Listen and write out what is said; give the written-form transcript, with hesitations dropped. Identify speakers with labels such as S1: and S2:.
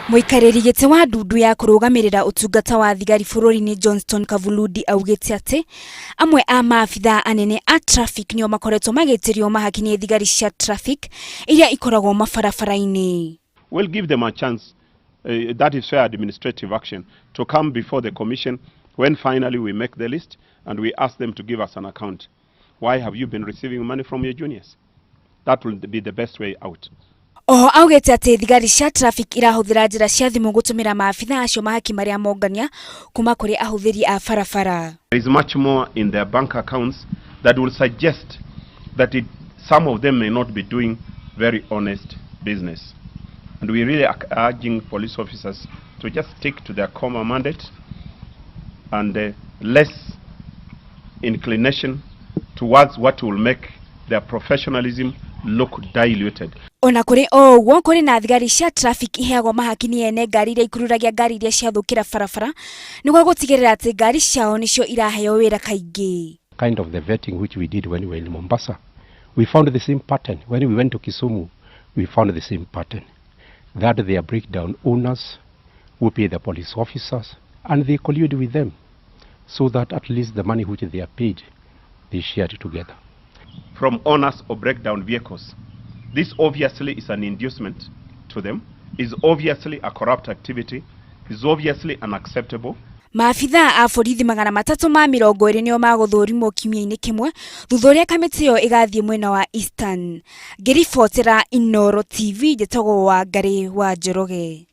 S1: Muikariri giti wa ndundu ya kurugamirira utungata wa thigari bururi-ini Johnston Kavuludi augite ati amwe a maabithaa anene a traffic nio makoretwo magitirio mahaki ni thigari cia traffic iria ikoragwo mabarabara-ini.
S2: We'll give them a chance, that is fair administrative action, to come before the commission when finally we make the list and we ask them to give us an account. Why have you been receiving money from your juniors? That will be the best way out.
S1: Augete ati thigari cia traffic irahuthira njira cia thimu gutumira maabithaa acio mahaki maria mongania kuma kuri ahuthiri a barabara.
S2: There is much more in their bank accounts that will suggest that some of them may not be doing very honest business. And we really are urging police officers to just stick to their common mandate and less inclination towards what will make their professionalism look diluted.
S1: Ona kuri ogwo kuri na thigari cia traffic iheagwo mahaki ni ene ngari iria ikururagia ngari iria ciathukira barabara niguo gutigirira ati ngari ciao nicio iraheo wira kaingi.
S3: Kind of the vetting which we did when we were in Mombasa, we found the same pattern. When we went to Kisumu, we found the same pattern, that their breakdown owners will pay the police officers and they collude with them so that at least the money which they are paid, they share it together.
S2: From owners of breakdown vehicles. This obviously is an inducement to them, is obviously a corrupt activity, is obviously unacceptable.
S1: Maabithaa a borithi 320 nio maguthurimwo kiumia-ini kimwe thutha uria kamiti yo igathie mwena wa Eastern. Ngiribotera Inooro TV, njitagwo Wangari wa Njoroge.